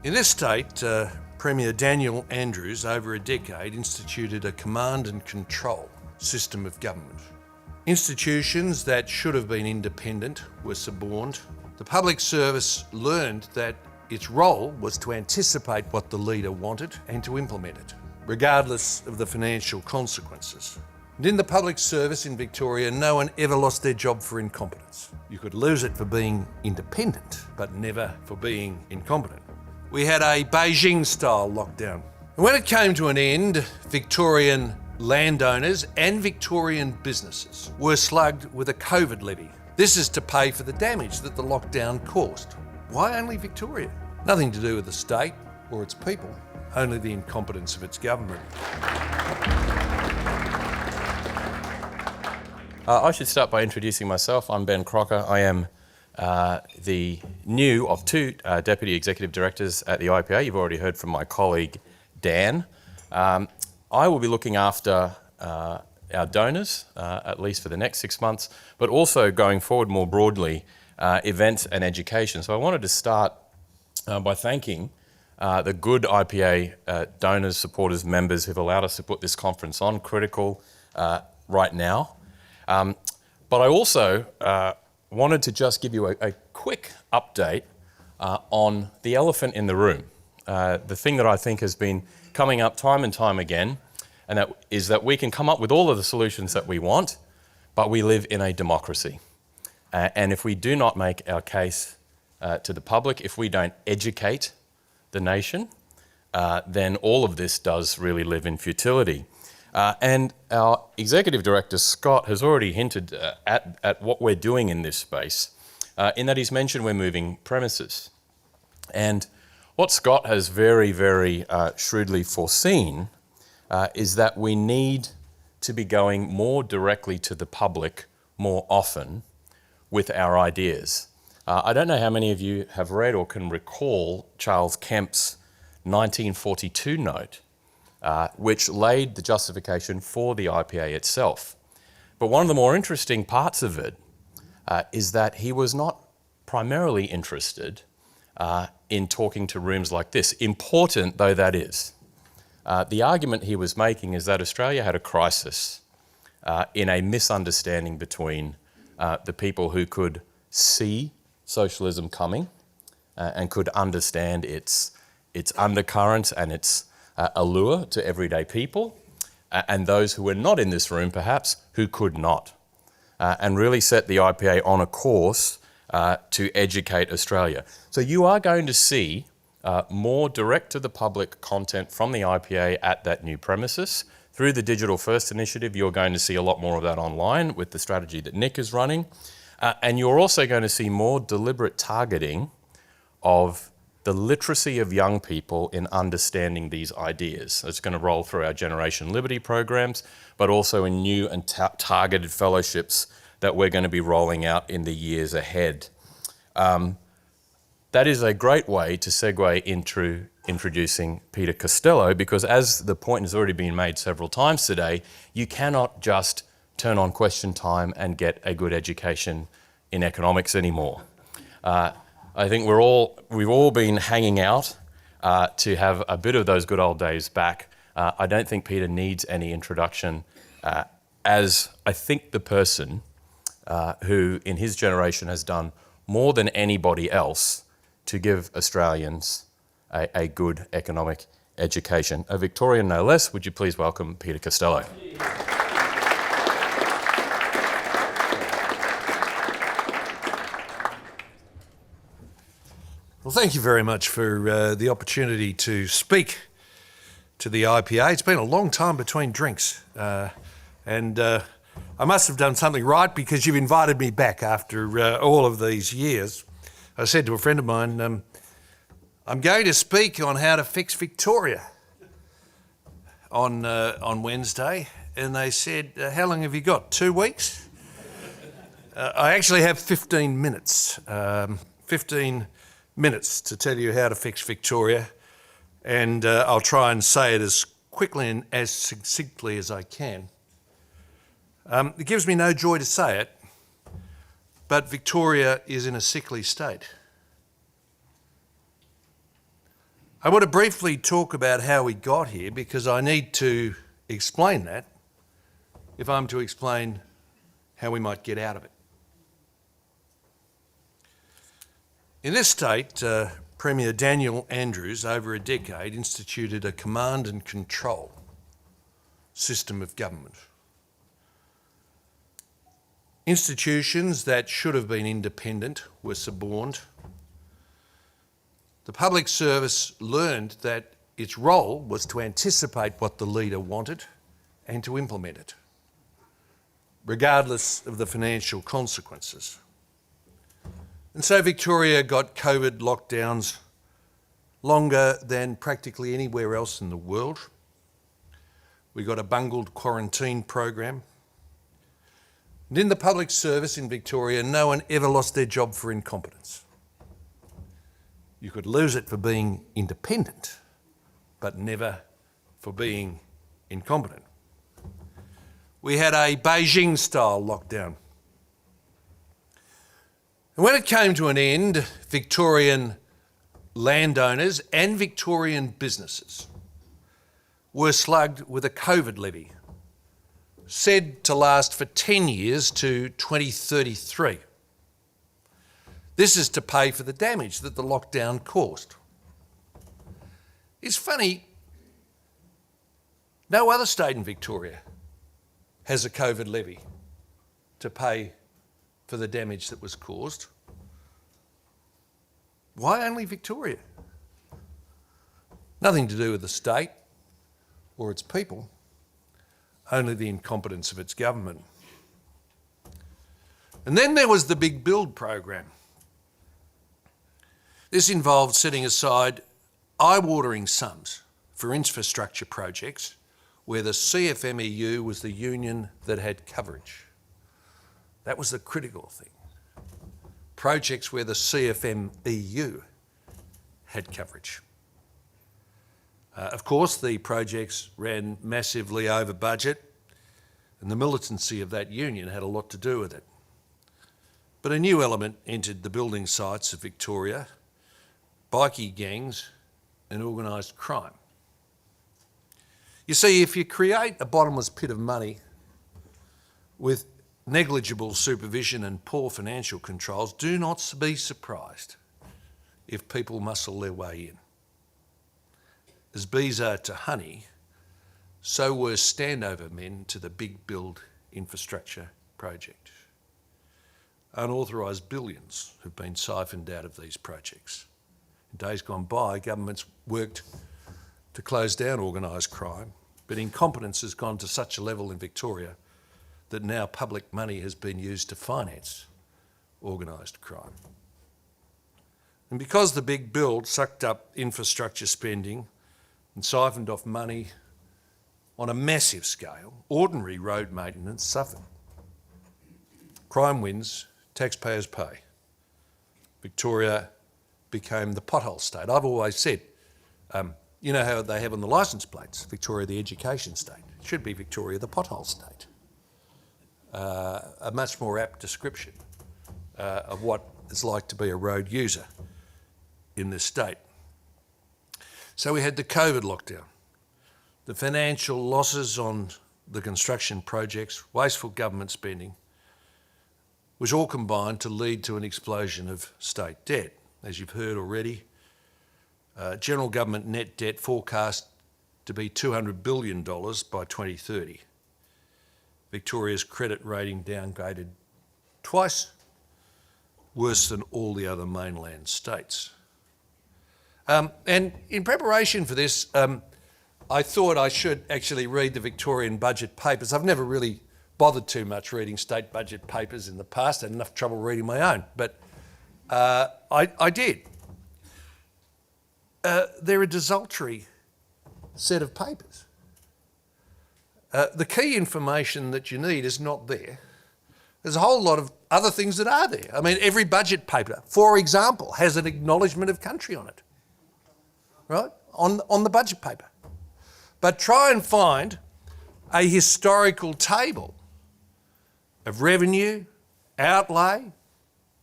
In this state, Premier Daniel Andrews, over a decade, instituted a command and control system of government. Institutions that should have been independent were suborned. The public service learned that its role was to anticipate what the leader wanted and to implement it, regardless of the financial consequences. And in the public service in Victoria, no one ever lost their job for incompetence. You could lose it for being independent, but never for being incompetent. We had a Beijing-style lockdown. And when it came to an end, Victorian landowners and Victorian businesses were slugged with a COVID levy. This is to pay for the damage that the lockdown caused. Why only Victoria? Nothing to do with the state or its people, only the incompetence of its government. I should start by introducing myself. I'm Ben Crocker. I am the new of two Deputy Executive Directors at the IPA. You've already heard from my colleague, Dan. I will be looking after our donors, at least for the next 6 months, but also going forward more broadly, events and education. So I wanted to start by thanking the good IPA donors, supporters, members who've allowed us to put this conference on, critical right now. But I also wanted to just give you a quick update on the elephant in the room. The thing that I think has been coming up time and time again, and that is that we can come up with all of the solutions that we want, but we live in a democracy. And if we do not make our case to the public, if we don't educate the nation, then all of this does really live in futility. And our Executive Director, Scott, has already hinted at what we're doing in this space, in that he's mentioned we're moving premises. And what Scott has very, very shrewdly foreseen is that we need to be going more directly to the public more often with our ideas. I don't know how many of you have read or can recall Charles Kemp's 1942 note, which laid the justification for the IPA itself. But one of the more interesting parts of it is that he was not primarily interested in talking to rooms like this, important though that is. The argument he was making is that Australia had a crisis in a misunderstanding between the people who could see socialism coming and could understand its undercurrents and its allure to everyday people, and those who were not in this room perhaps who could not, and really set the IPA on a course to educate Australia. So you are going to see more direct to the public content from the IPA at that new premises. Through the Digital First initiative, you're going to see a lot more of that online with the strategy that Nick is running. And you're also going to see more deliberate targeting of the literacy of young people in understanding these ideas. It's going to roll through our Generation Liberty programs, but also in new and targeted fellowships that we're going to be rolling out in the years ahead. That is a great way to segue into introducing Peter Costello, because as the point has already been made several times today, you cannot just turn on Question Time and get a good education in economics anymore. I think we've all been hanging out to have a bit of those good old days back. I don't think Peter needs any introduction, as I think the person who in his generation has done more than anybody else to give Australians a good economic education. A Victorian no less, would you please welcome Peter Costello. Well, thank you very much for the opportunity to speak to the IPA. It's been a long time between drinks, and I must have done something right because you've invited me back after all of these years. I said to a friend of mine, I'm going to speak on how to fix Victoria on Wednesday, and they said, how long have you got, 2 weeks? I actually have 15 minutes. 15 minutes to tell you how to fix Victoria, and I'll try and say it as quickly and as succinctly as I can. It gives me no joy to say it, but Victoria is in a sickly state. I want to briefly talk about how we got here because I need to explain that if I'm to explain how we might get out of it. In this state, Premier Daniel Andrews, over a decade, instituted a command and control system of government. Institutions that should have been independent were suborned. The public service learned that its role was to anticipate what the leader wanted and to implement it, regardless of the financial consequences. And so Victoria got COVID lockdowns longer than practically anywhere else in the world. We got a bungled quarantine program. And in the public service in Victoria, no one ever lost their job for incompetence. You could lose it for being independent, but never for being incompetent. We had a Beijing-style lockdown. And when it came to an end, Victorian landowners and Victorian businesses were slugged with a COVID levy, said to last for 10 years to 2033. This is to pay for the damage that the lockdown caused. It's funny, no other state in Victoria has a COVID levy to pay for the damage that was caused. Why only Victoria? Nothing to do with the state or its people, only the incompetence of its government. And then there was the Big Build program. This involved setting aside eye-watering sums for infrastructure projects where the CFMEU was the union that had coverage. That was the critical thing. Projects where the CFMEU had coverage. Of course, the projects ran massively over budget, and the militancy of that union had a lot to do with it. But a new element entered the building sites of Victoria: bikie gangs and organised crime. You see, if you create a bottomless pit of money with negligible supervision and poor financial controls, do not be surprised if people muscle their way in. As bees are to honey, so were standover men to the Big Build infrastructure project. Unauthorised billions have been siphoned out of these projects. In days gone by, governments worked to close down organised crime, but incompetence has gone to such a level in Victoria that now public money has been used to finance organised crime. And because the Big Build sucked up infrastructure spending and siphoned off money on a massive scale, ordinary road maintenance suffered. Crime wins, taxpayers pay. Victoria became the pothole state. I've always said, you know how they have on the licence plates, Victoria the education state. It should be Victoria the pothole state. A much more apt description of what it's like to be a road user in this state. So we had the COVID lockdown, the financial losses on the construction projects, wasteful government spending, which all combined to lead to an explosion of state debt. As you've heard already, general government net debt forecast to be $200 billion by 2030. Victoria's credit rating downgraded twice, worse than all the other mainland states. And in preparation for this, I thought I should actually read the Victorian budget papers. I've never really bothered too much reading state budget papers in the past. I had enough trouble reading my own, but I did. They're a desultory set of papers. The key information that you need is not there. There's a whole lot of other things that are there. I mean, every budget paper, for example, has an acknowledgement of country on it, right, on the budget paper. But try and find a historical table of revenue, outlay,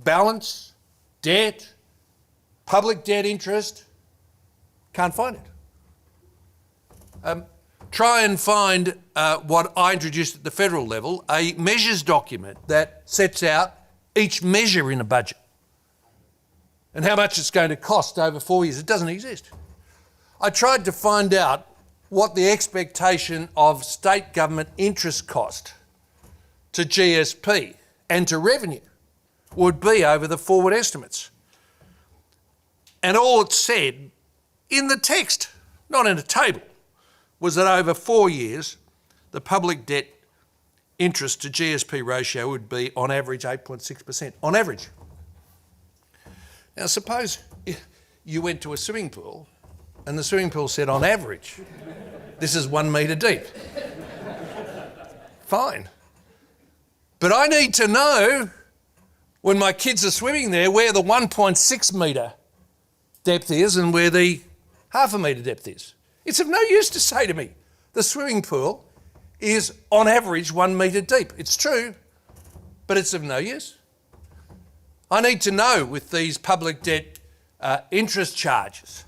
balance, debt, public debt interest, Can't find it. Try and find what I introduced at the federal level, a measures document that sets out each measure in a budget and how much it's going to cost over 4 years. It doesn't exist. I tried to find out what the expectation of state government interest cost to GSP and to revenue would be over the forward estimates. And all it said in the text, not in a table, was that over 4 years, the public debt interest to GSP ratio would be on average 8.6%, on average. Now suppose you went to a swimming pool and the swimming pool said on average, this is 1 metre deep. Fine. But I need to know when my kids are swimming there where the 1.6 metre depth is and where the half a metre depth is. It's of no use to say to me, the swimming pool is on average 1 metre deep. It's true, but it's of no use. I need to know with these public debt interest charges,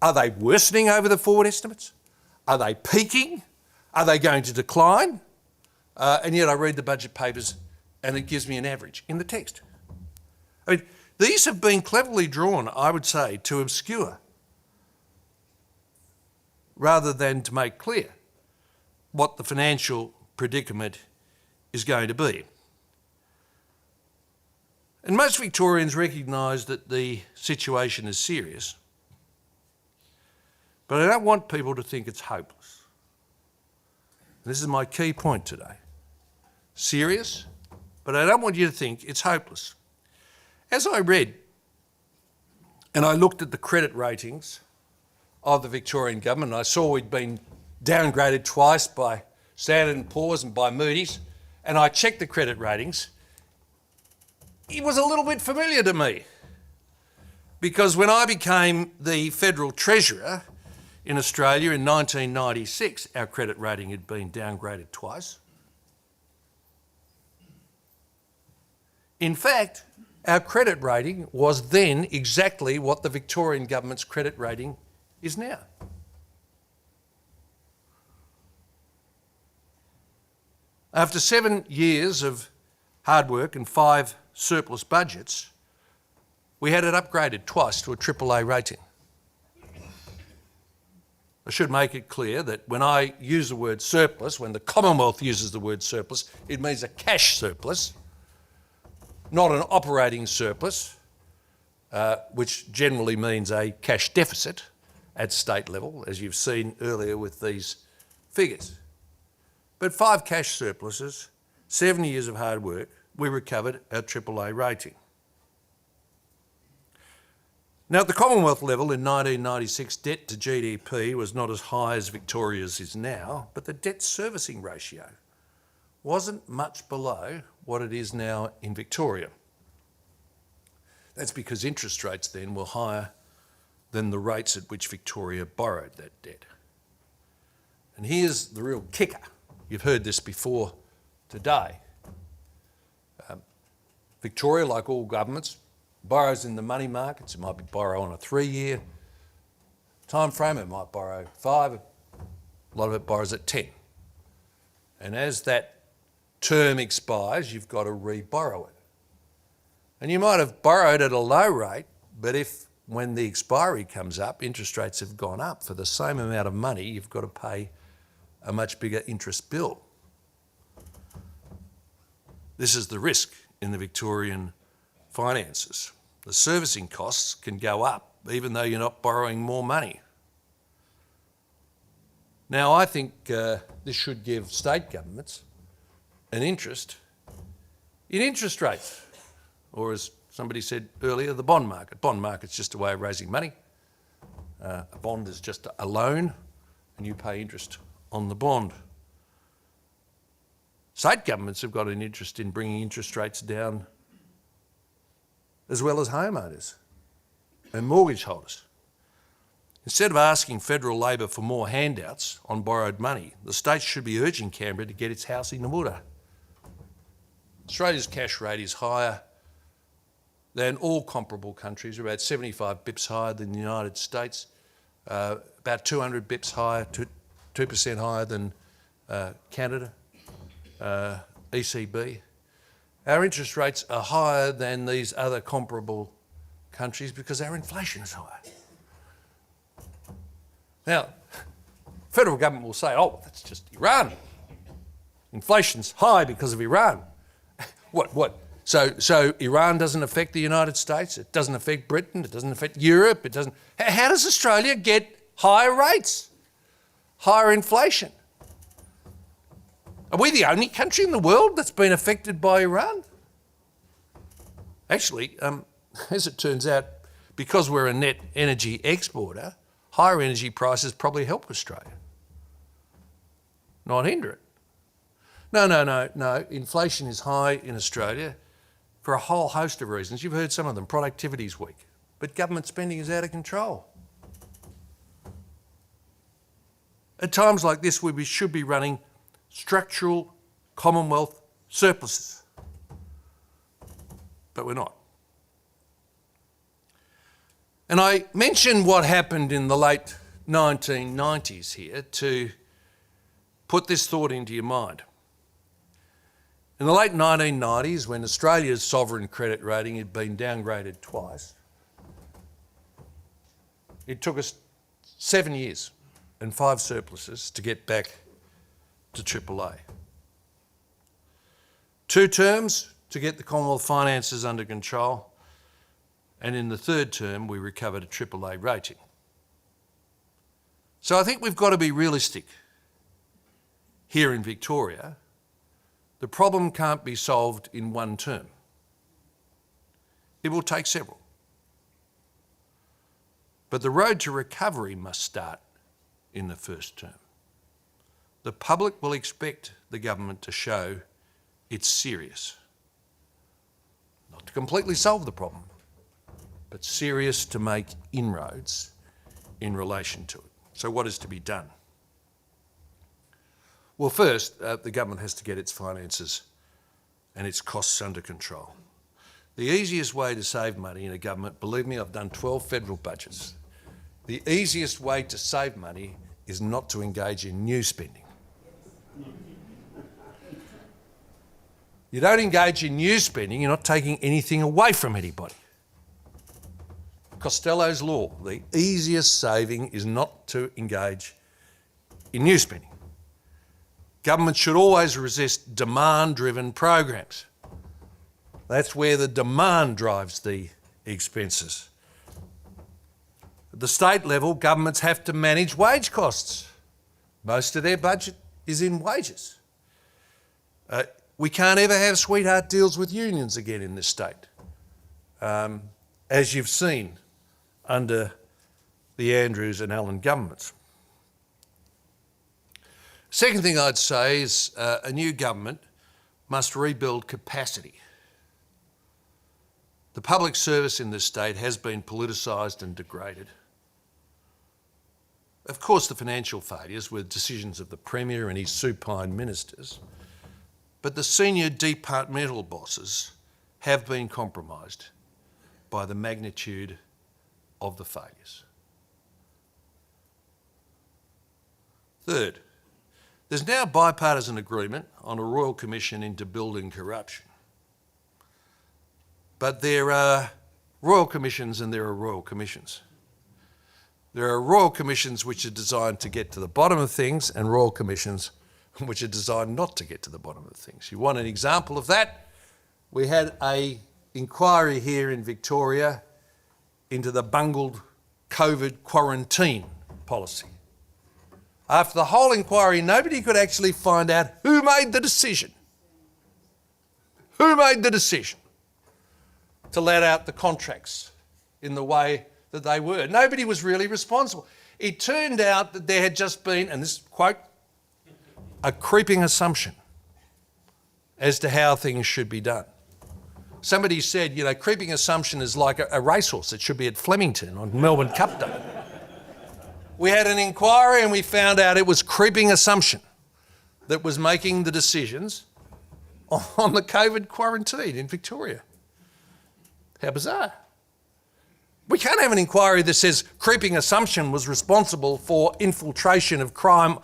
are they worsening over the forward estimates? Are they peaking? Are they going to decline? And yet I read the budget papers and it gives me an average in the text. I mean, these have been cleverly drawn, I would say, to obscure rather than to make clear what the financial predicament is going to be. And most Victorians recognise that the situation is serious, but I don't want people to think it's hopeless. This is my key point today. Serious, but I don't want you to think it's hopeless. As I read and I looked at the credit ratings of the Victorian government, I saw we'd been downgraded twice by Standard & Poor's and by Moody's, and I checked the credit ratings. It was a little bit familiar to me because when I became the Federal Treasurer in Australia in 1996, our credit rating had been downgraded twice. In fact, our credit rating was then exactly what the Victorian government's credit rating is now. After 7 years of hard work and 5 surplus budgets, we had it upgraded twice to a AAA rating. I should make it clear that when I use the word surplus, when the Commonwealth uses the word surplus, it means a cash surplus, not an operating surplus, which generally means a cash deficit at state level, as you've seen earlier with these figures. But 5 cash surpluses, 7 years of hard work, we recovered our AAA rating. Now, at the Commonwealth level in 1996, debt to GDP was not as high as Victoria's is now, but the debt servicing ratio wasn't much below what it is now in Victoria. That's because interest rates then were higher than the rates at which Victoria borrowed that debt. And here's the real kicker. You've heard this before today. Victoria, like all governments, borrows in the money markets. It might be borrow on a 3-year time frame. It might borrow 5. A lot of it borrows at 10. And as that term expires, you've got to re-borrow it. And you might have borrowed at a low rate, but if when the expiry comes up, interest rates have gone up, for the same amount of money, you've got to pay a much bigger interest bill. This is the risk in the Victorian finances. The servicing costs can go up even though you're not borrowing more money. Now, I think this should give state governments an interest in interest rates, or as somebody said earlier, the bond market. Bond market's just a way of raising money. A bond is just a loan and you pay interest on the bond. State governments have got an interest in bringing interest rates down, as well as homeowners and mortgage holders. Instead of asking federal Labor for more handouts on borrowed money, the states should be urging Canberra to get its house in order. Australia's cash rate is higher than all comparable countries, about 75 bips higher than the United States, about 200 bips higher, 2% higher than Canada, ECB. Our interest rates are higher than these other comparable countries because our inflation is higher. Now, federal government will say, oh, that's just Iran. Inflation's high because of Iran. What? So Iran doesn't affect the United States, it doesn't affect Britain, it doesn't affect Europe, it doesn't... How does Australia get higher rates, higher inflation? Are we the only country in the world that's been affected by Iran? Actually, as it turns out, because we're a net energy exporter, higher energy prices probably help Australia, not hinder it. No. Inflation is high in Australia for a whole host of reasons. You've heard some of them. Productivity's weak, but government spending is out of control. At times like this, we should be running structural Commonwealth surpluses, but we're not. And I mentioned what happened in the late 1990s here to put this thought into your mind. In the late 1990s, when Australia's sovereign credit rating had been downgraded twice, it took us 7 years and 5 surpluses to get back to AAA. 2 terms to get the Commonwealth finances under control, and in the 3rd term we recovered a AAA rating. So I think we've got to be realistic here in Victoria. The problem can't be solved in 1 term. It will take several. But the road to recovery must start in the 1st term. The public will expect the government to show it's serious. Not to completely solve the problem, but serious to make inroads in relation to it. So what is to be done? Well, first, the government has to get its finances and its costs under control. The easiest way to save money in a government, believe me, I've done 12 federal budgets. The easiest way to save money is not to engage in new spending. You don't engage in new spending, you're not taking anything away from anybody. Costello's law, the easiest saving is not to engage in new spending. Government should always resist demand-driven programs. That's where the demand drives the expenses. At the state level, governments have to manage wage costs. Most of their budget is in wages. We can't ever have sweetheart deals with unions again in this state, as you've seen under the Andrews and Allen governments. Second thing I'd say is a new government must rebuild capacity. The public service in this state has been politicised and degraded. Of course, the financial failures were decisions of the Premier and his supine ministers, but the senior departmental bosses have been compromised by the magnitude of the failures. Third, there's now bipartisan agreement on a Royal Commission into building corruption. But there are Royal Commissions and there are Royal Commissions. There are Royal Commissions which are designed to get to the bottom of things and Royal Commissions which are designed not to get to the bottom of things. You want an example of that? We had an inquiry here in Victoria into the bungled COVID quarantine policy. After the whole inquiry, nobody could actually find out who made the decision. Who made the decision to let out the contracts in the way that they were? Nobody was really responsible. It turned out that there had just been, and this quote, a creeping assumption as to how things should be done. Somebody said, creeping assumption is like a racehorse. It should be at Flemington on Melbourne Cup Day. We had an inquiry and we found out it was creeping assumption that was making the decisions on the COVID quarantine in Victoria. How bizarre. We can't have an inquiry that says creeping assumption was responsible for infiltration of crime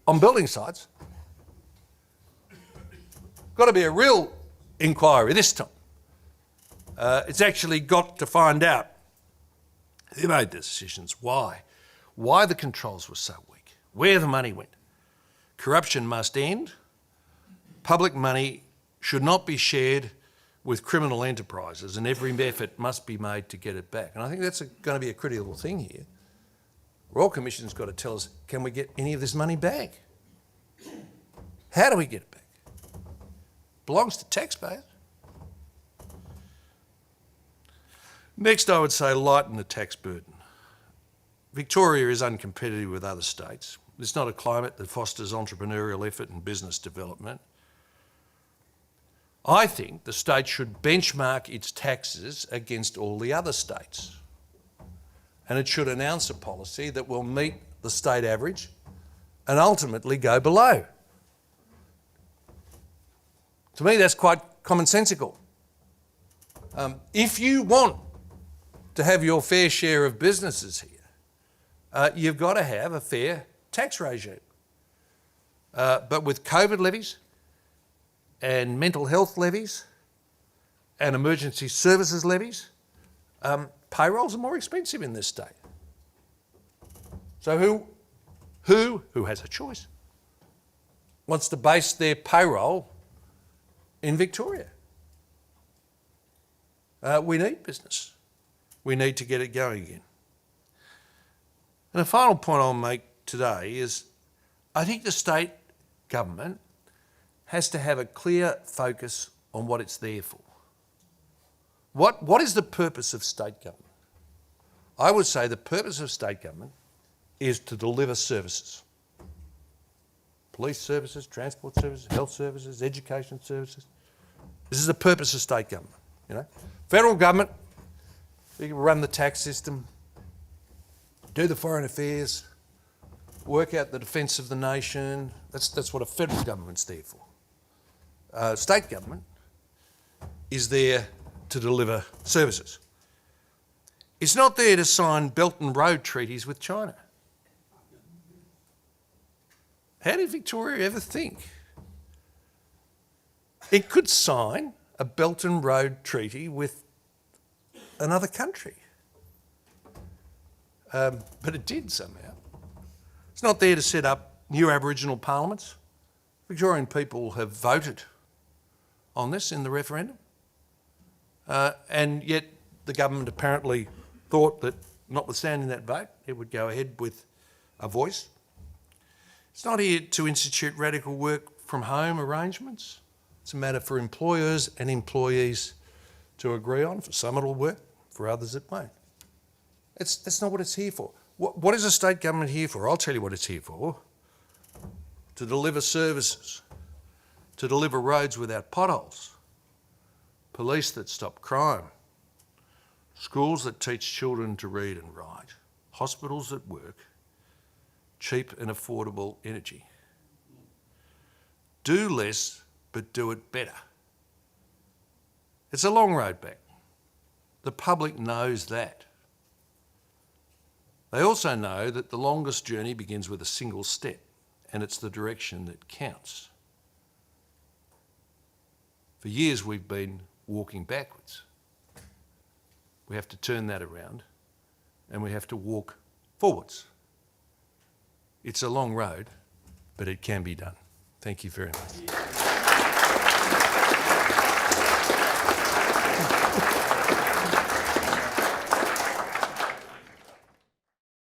on building sites. Got to be a real inquiry this time. It's actually got to find out who made the decisions, why the controls were so weak, where the money went. Corruption must end. Public money should not be shared with criminal enterprises, and every effort must be made to get it back. And I think that's going to be a critical thing here. Royal Commission's got to tell us, can we get any of this money back? How do we get it back? Belongs to taxpayers. Next, I would say lighten the tax burden. Victoria is uncompetitive with other states. It's not a climate that fosters entrepreneurial effort and business development. I think the state should benchmark its taxes against all the other states. And it should announce a policy that will meet the state average and ultimately go below. To me, that's quite commonsensical. If you want to have your fair share of businesses here, you've got to have a fair tax regime. But with COVID levies and mental health levies and emergency services levies, payrolls are more expensive in this state. So who has a choice, wants to base their payroll in Victoria? We need business. We need to get it going again. And the final point I'll make today is I think the state government has to have a clear focus on what it's there for. What is the purpose of state government? I would say the purpose of state government is to deliver services. Police services, transport services, health services, education services. This is the purpose of state government. You know, federal government, you can run the tax system, do the foreign affairs, work out the defence of the nation. That's what a federal government's there for. State government is there to deliver services. It's not there to sign Belt and Road treaties with China. How did Victoria ever think it could sign a Belt and Road treaty with another country? But it did somehow. It's not there to set up new Aboriginal parliaments. Victorian people have voted on this in the referendum. And yet the government apparently thought that, notwithstanding that vote, it would go ahead with a voice. It's not here to institute radical work from home arrangements. It's a matter for employers and employees to agree on. For some it'll work, for others it won't. That's not what it's here for. What is a state government here for? I'll tell you what it's here for. To deliver services, to deliver roads without potholes, police that stop crime, schools that teach children to read and write, hospitals that work, cheap and affordable energy. Do less, but do it better. It's a long road back. The public knows that. They also know that the longest journey begins with a single step, and it's the direction that counts. For years we've been walking backwards. We have to turn that around and we have to walk forwards. It's a long road, but it can be done. Thank you very much.